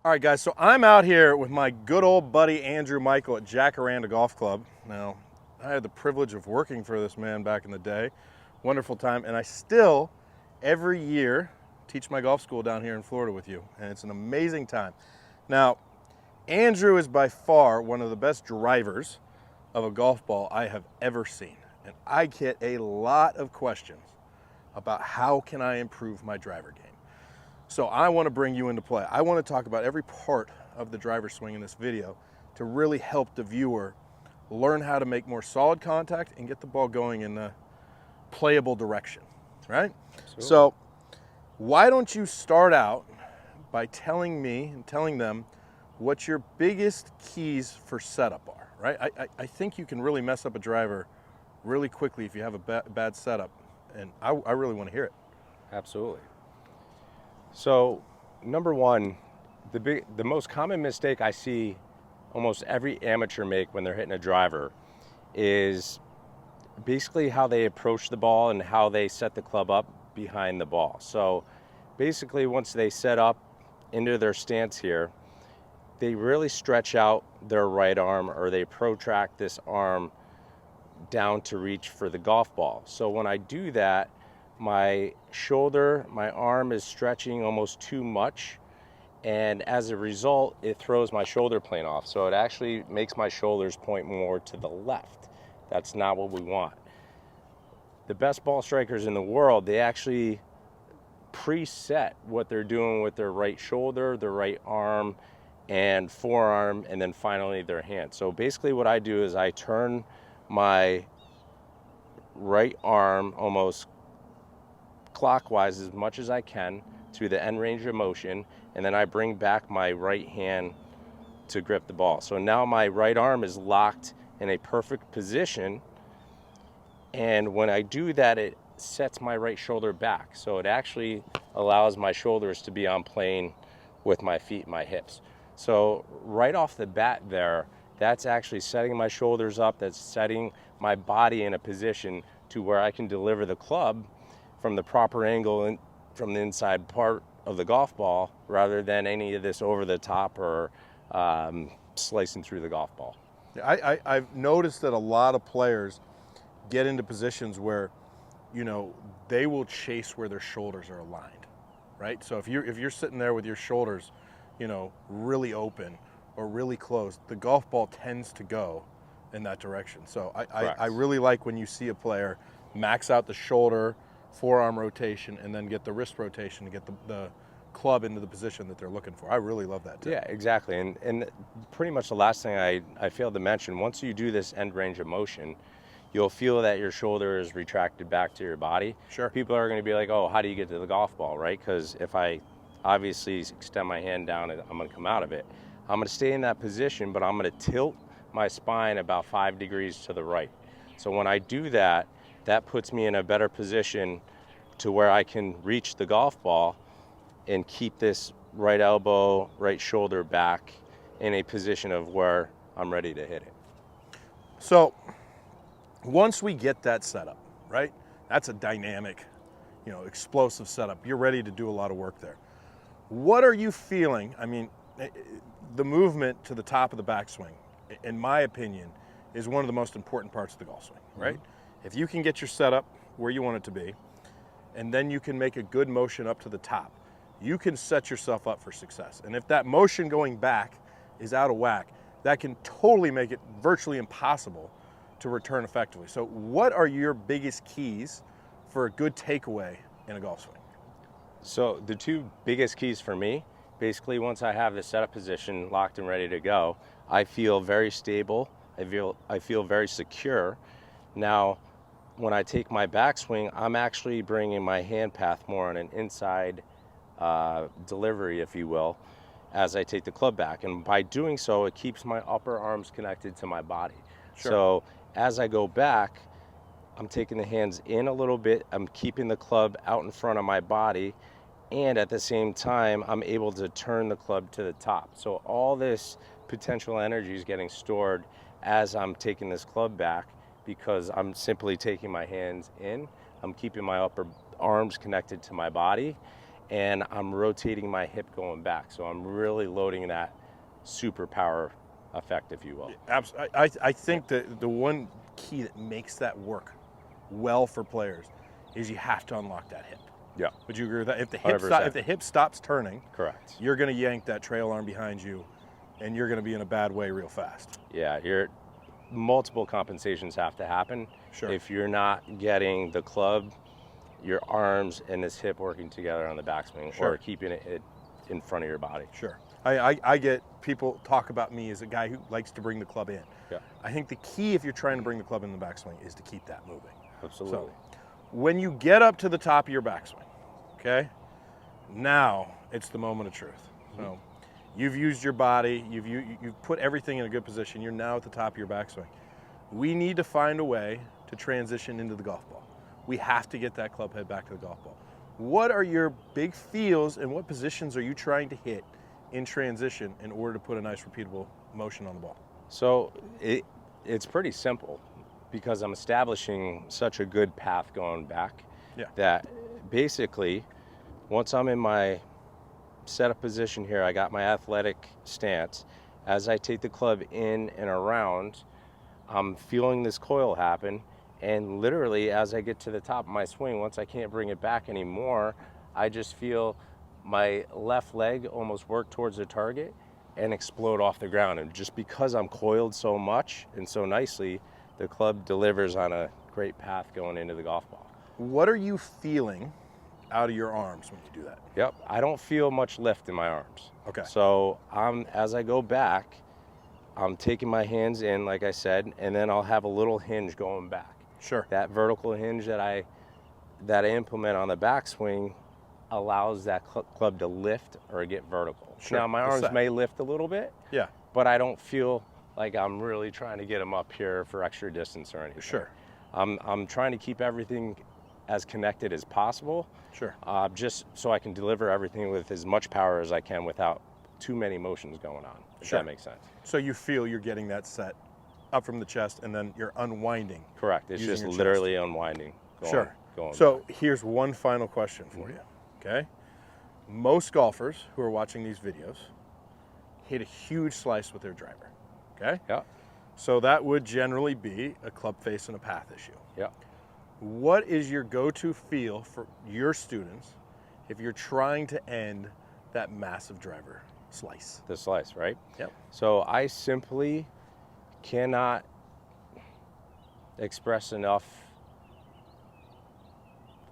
All right, guys, so I'm out here with my good old buddy Andrew Michael at Jacaranda Golf Club. Now, I had the privilege of working for this man back in the day. Wonderful time, and I still, every year, teach my golf school down here in Florida with you, and it's an amazing time. Now, Andrew is by far one of the best drivers of a golf ball I have ever seen, and I get a lot of questions about how can I improve my driver game. So I want to bring you into play. I want to talk about every part of the driver swing in this video to really help the viewer learn how to make more solid contact and get the ball going in a playable direction, right? Absolutely. So why don't you start out by telling me and telling them what your biggest keys for setup are, right? I think you can really mess up a driver really quickly if you have a bad setup, and I really want to hear it. Absolutely. So, number one, the most common mistake I see almost every amateur make when they're hitting a driver is basically how they approach the ball and how they set the club up behind the ball. So, basically, once they set up into their stance here, they really stretch out their right arm, or they protract this arm down to reach for the golf ball. So when I do that, my shoulder, my arm is stretching almost too much, and as a result, it throws my shoulder plane off. So it actually makes my shoulders point more to the left. That's not what we want. The best ball strikers in the world, they actually preset what they're doing with their right shoulder, their right arm, and forearm, and then finally their hand. So basically what I do is I turn my right arm almost clockwise as much as I can to the end range of motion, and then I bring back my right hand to grip the ball. So now my right arm is locked in a perfect position, and when I do that, it sets my right shoulder back. So it actually allows my shoulders to be on plane with my feet and my hips. So right off the bat there, that's actually setting my shoulders up, that's setting my body in a position to where I can deliver the club from the proper angle and from the inside part of the golf ball, rather than any of this over the top or slicing through the golf ball. I've noticed that a lot of players get into positions where, you know, they will chase where their shoulders are aligned, right? So if you're sitting there with your shoulders, you know, really open or really closed, the golf ball tends to go in that direction. So I really like when you see a player max out the shoulder, forearm rotation, and then get the wrist rotation to get the club into the position that they're looking for. I really love that too. Yeah, exactly. And pretty much the last thing I failed to mention, once you do this end range of motion, you'll feel that your shoulder is retracted back to your body. Sure. People are going to be like, oh, how do you get to the golf ball, right? Because if I obviously extend my hand down, I'm going to come out of it. I'm going to stay in that position, but I'm going to tilt my spine about 5 degrees to the right. So when I do that, that puts me in a better position to where I can reach the golf ball and keep this right elbow, right shoulder back in a position of where I'm ready to hit it. So once we get that setup, right? That's a dynamic, you know, explosive setup. You're ready to do a lot of work there. What are you feeling? I mean, the movement to the top of the backswing, in my opinion, is one of the most important parts of the golf swing, right? Mm-hmm. If you can get your setup where you want it to be, and then you can make a good motion up to the top, you can set yourself up for success. And if that motion going back is out of whack, that can totally make it virtually impossible to return effectively. So what are your biggest keys for a good takeaway in a golf swing? So the two biggest keys for me, basically once I have the setup position locked and ready to go, I feel very stable, I feel very secure. Now, when I take my backswing, I'm actually bringing my hand path more on an inside delivery, if you will, as I take the club back. And by doing so, it keeps my upper arms connected to my body. Sure. So as I go back, I'm taking the hands in a little bit, I'm keeping the club out in front of my body, and at the same time, I'm able to turn the club to the top. So all this potential energy is getting stored as I'm taking this club back, because I'm simply taking my hands in, I'm keeping my upper arms connected to my body, and I'm rotating my hip going back. So I'm really loading that superpower effect, if you will. I think that the one key that makes that work well for players is you have to unlock that hip. Yeah. Would you agree with that? If the 100%. if the hip stops turning, Correct. you're going to yank that trail arm behind you, and you're going to be in a bad way real fast. Yeah, multiple compensations have to happen. Sure. If you're not getting the club, your arms and this hip working together on the backswing, Sure. or keeping it in front of your body. Sure. I get people talk about me as a guy who likes to bring the club in. Yeah. I think the key if you're trying to bring the club in the backswing is to keep that moving. Absolutely. So when you get up to the top of your backswing, okay, now it's the moment of truth. So you've used your body, you've put everything in a good position. You're now at the top of your backswing. We need to find a way to transition into the golf ball. We have to get that club head back to the golf ball. What are your big feels and what positions are you trying to hit in transition in order to put a nice repeatable motion on the ball? So it's pretty simple because I'm establishing such a good path going back that basically once I'm in my setup position here, I got my athletic stance. As I take the club in and around, I'm feeling this coil happen, and literally as I get to the top of my swing, once I can't bring it back anymore, I just feel my left leg almost work towards the target and explode off the ground. And just because I'm coiled so much and so nicely, the club delivers on a great path going into the golf ball. What are you feeling out of your arms when you do that? Yep, I don't feel much lift in my arms. Okay. So as I go back, I'm taking my hands in, like I said, and then I'll have a little hinge going back. Sure. That vertical hinge that I implement on the backswing allows that club to lift or get vertical. Sure. Now my arms may lift a little bit, Yeah. but I don't feel like I'm really trying to get them up here for extra distance or anything. Sure. I'm trying to keep everything as connected as possible, Sure. just so I can deliver everything with as much power as I can without too many motions going on, if Sure. that makes sense. So you feel you're getting that set up from the chest and then you're unwinding. Correct. It's Using just your chest. literally unwinding. Going So here's one final question for you, okay? Most golfers who are watching these videos hit a huge slice with their driver, okay? Yeah. So that would generally be a club face and a path issue. Yeah. What is your go-to feel for your students if you're trying to end that massive driver slice? The slice, right? Yep. So I simply cannot express enough.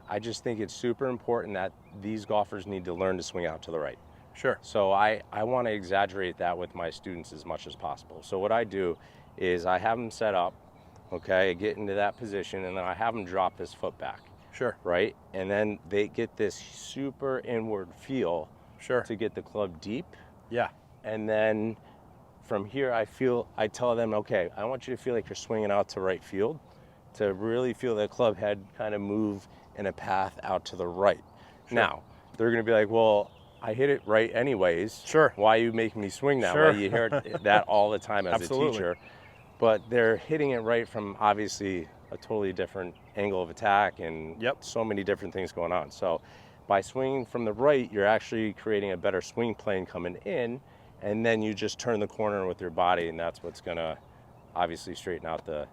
I just think it's super important that these golfers need to learn to swing out to the right. Sure. So I want to exaggerate that with my students as much as possible. So what I do is I have them set up, okay, get into that position, and then I have them drop this foot back, Sure. right? And then they get this super inward feel Sure. to get the club deep. Yeah. And then from here, I tell them, okay, I want you to feel like you're swinging out to right field, to really feel the club head kind of move in a path out to the right. Sure. Now, they're going to be like, well, I hit it right anyways. Sure. Why are you making me swing that Sure. way? You hear that all the time as Absolutely. a teacher. But they're hitting it right from obviously a totally different angle of attack and Yep. so many different things going on. So by swinging from the right, you're actually creating a better swing plane coming in, and then you just turn the corner with your body, and that's what's going to obviously straighten out the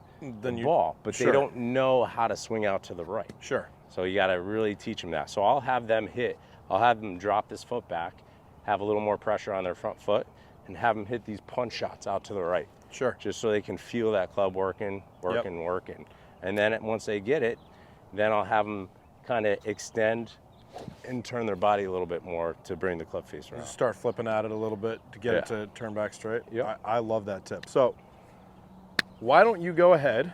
ball. But Sure. they don't know how to swing out to the right. Sure. So you got to really teach them that. So I'll have them drop this foot back, have a little more pressure on their front foot, and have them hit these punch shots out to the right. Sure. Just so they can feel that club working. And then once they get it, then I'll have them kind of extend and turn their body a little bit more to bring the club face around. Just start flipping at it a little bit to get it Yeah. to turn back straight. Yep. I love that tip. So why don't you go ahead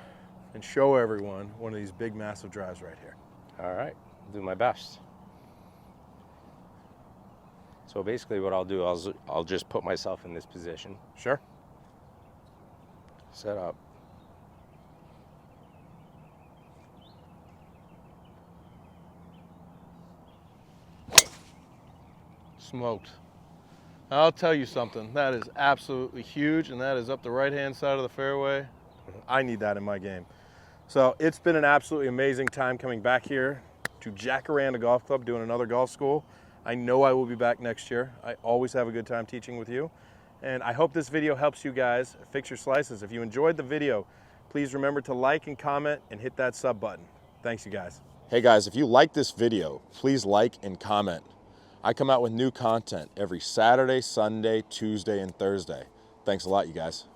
and show everyone one of these big, massive drives right here? All right, I'll do my best. So basically what I'll do, I'll just put myself in this position, Sure. set up. Smoked. I'll tell you something. That is absolutely huge, and that is up the right-hand side of the fairway. I need that in my game. So it's been an absolutely amazing time coming back here to Jacaranda Golf Club, doing another golf school. I know I will be back next year. I always have a good time teaching with you. And I hope this video helps you guys fix your slices. If you enjoyed the video, please remember to like and comment and hit that sub button. Thanks, you guys. Hey guys, if you like this video, please like and comment. I come out with new content every Saturday, Sunday, Tuesday, and Thursday. Thanks a lot, you guys.